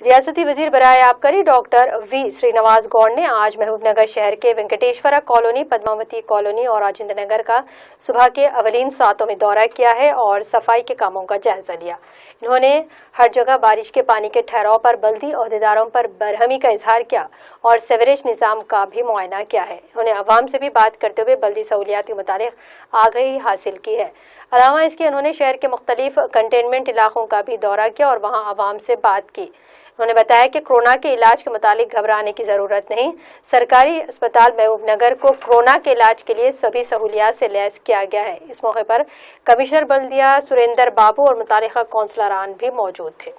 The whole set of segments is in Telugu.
रियासती वजीर बराए आबकारी डॉक्टर वी श्रीनिवास गौड़ ने आज महबूबनगर शहर के वेंकटेश्वरा कॉलोनी, पद्मावती कॉलोनी और राजेंद्र नगर का सुबह के अवलीन सातों में दौरा किया है और सफाई के कामों का जायजा लिया। इन्होंने हर जगह बारिश के पानी के ठहराव पर बल्दी अहदेदारों पर बरहमी का इजहार किया और सीवरेज निज़ाम का भी मुआयना किया है। उन्होंने अवाम से भी बात करते हुए बल्दी सहूलियात के मुतालिक आगाही हासिल की है। अलावा इसके उन्होंने शहर के मुख्तलिफ कंटेनमेंट इलाकों का भी दौरा किया और वहाँ अवाम से बात की। उन्होंने बताया कि कोरोना के इलाज के मुतालिक घबराने की जरूरत नहीं। सरकारी अस्पताल महबूबनगर को कोरोना के इलाज के लिए सभी सहूलियात से लैस किया गया है। इस मौके पर कमिश्नर बल्दिया सुरेंद्र बाबू और मुतालिका कौंसलरान भी मौजूद थे।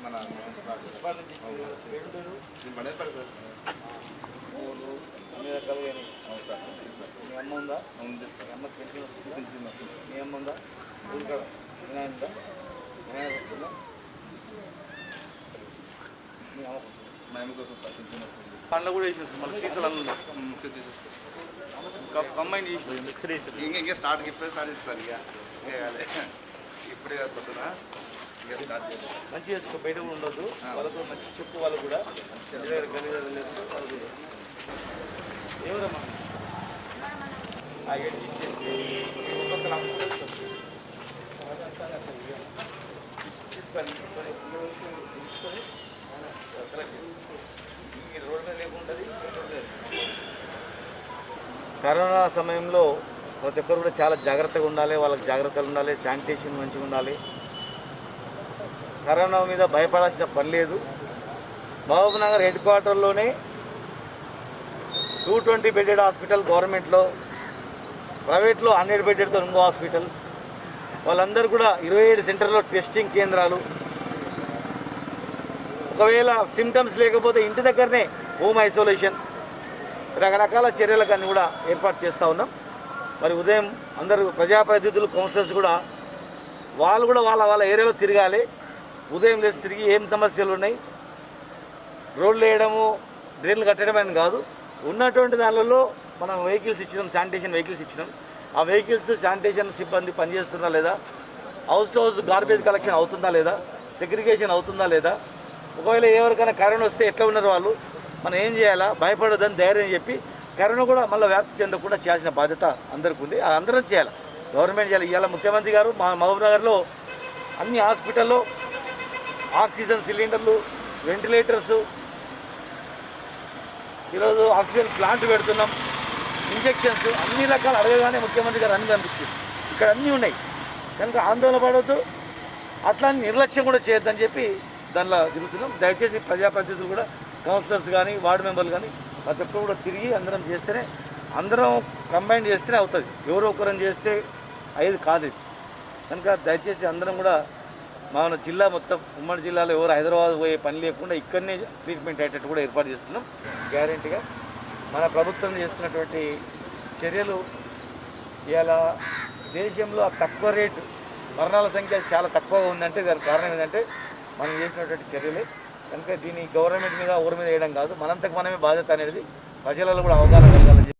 మన పండ్ల కూడా వేసేస్తాం మన సీసాలు కంబైన్ చేసి ఇంకా స్టార్ట్ ఇప్పుడే స్టార్ట్ చేస్తారు ఇప్పుడే పొద్దున మంచి చేసుకో బయట కూడా ఉండదు వాళ్ళకు మంచి చెప్పు వాళ్ళు కూడా ఎవరమ్మా కరోనా సమయంలో ప్రతి ఒక్కరు కూడా చాలా జాగ్రత్తగా ఉండాలి, వాళ్ళకి జాగ్రత్తలు ఉండాలి, శానిటేషన్ మంచిగా ఉండాలి. కరోనా మీద భయపడాల్సిన పని లేదు. మహబూబ్నగర్ హెడ్ క్వార్టర్లోనే 220 బెడెడ్ హాస్పిటల్ గవర్నమెంట్లో, ప్రైవేట్లో 100 బెడెడ్తో ఇంకో హాస్పిటల్, వాళ్ళందరూ కూడా 27 సెంటర్లో టెస్టింగ్ కేంద్రాలు. ఒకవేళ సిమ్టమ్స్ లేకపోతే ఇంటి దగ్గరనే హోమ్ ఐసోలేషన్, రకరకాల చర్యలకన్నీ కూడా ఏర్పాటు చేస్తూ ఉన్నాం. మరి ఉదయం అందరూ ప్రజాప్రతినిధులు, కౌన్సిలర్స్ కూడా వాళ్ళు కూడా వాళ్ళ ఏరియాలో తిరగాలి. ఉదయం లేచి తిరిగి ఏం సమస్యలు ఉన్నాయి, రోడ్లు వేయడము, డ్రైన్లు కట్టడం అని కాదు, ఉన్నటువంటి దానిలో మనం వెహికల్స్ ఇచ్చినాం, శానిటేషన్ వెహికల్స్ ఇచ్చినాం. ఆ వెహికల్స్ శానిటేషన్ సిబ్బంది పనిచేస్తుందా లేదా, house to house garbage collection అవుతుందా లేదా, సెగ్రిగేషన్ అవుతుందా లేదా, ఒకవేళ ఎవరికైనా కరోనా వస్తే ఎట్లా ఉన్నారు వాళ్ళు, మనం ఏం చేయాలా, భయపడొద్దని ధైర్యం చెప్పి కరోనా కూడా మళ్ళీ వ్యాప్తి చెందకుండా చేయాల్సిన బాధ్యత అందరికీ ఉంది. అది అందరం చేయాలి, గవర్నమెంట్ చేయాలి. ఇవాళ ముఖ్యమంత్రి గారు మహబూబ్నగర్లో అన్ని హాస్పిటల్లో ఆక్సిజన్ సిలిండర్లు, వెంటిలేటర్స్, ఈరోజు ఆక్సిజన్ ప్లాంట్ పెడుతున్నాం, ఇంజెక్షన్స్, అన్ని రకాలు అడగగానే ముఖ్యమంత్రి గారు అన్ని పంపించారు. ఇక్కడ అన్నీ ఉన్నాయి కనుక ఆందోళన పడవద్దు, అట్లా నిర్లక్ష్యం కూడా చేయొద్దని చెప్పి దానిలో తిరుగుతున్నాం. దయచేసి ప్రజాప్రతినిధులు కూడా, కౌన్సిలర్స్ కానీ, వార్డు మెంబర్లు కానీ ప్రతి ఒక్కరు కూడా తిరిగి అందరం చేస్తేనే, అందరం కంబైన్ చేస్తేనే అవుతుంది. ఎవరో ఒకరం చేస్తే అయ్యేది కాదు. కనుక దయచేసి అందరం కూడా మన జిల్లా మొత్తం, ఉమ్మడి జిల్లాలో ఎవరు హైదరాబాద్ పోయే పని లేకుండా ఇక్కడనే ట్రీట్మెంట్ అయ్యేటట్టు కూడా ఏర్పాటు చేస్తున్నాం. గ్యారెంటీగా మన ప్రభుత్వం చేస్తున్నటువంటి చర్యలు ఇవాళ దేశంలో తక్కువ రేటు మరణాల సంఖ్య చాలా తక్కువగా ఉందంటే దానికి కారణం ఏంటంటే మనం చేసినటువంటి చర్యలే. కనుక దీన్ని గవర్నమెంట్ మీద, ఊరి మీద వేయడం కాదు, మనంతకు మనమే బాధ్యత అనేది ప్రజలలో కూడా అవగాహన కలగాలి.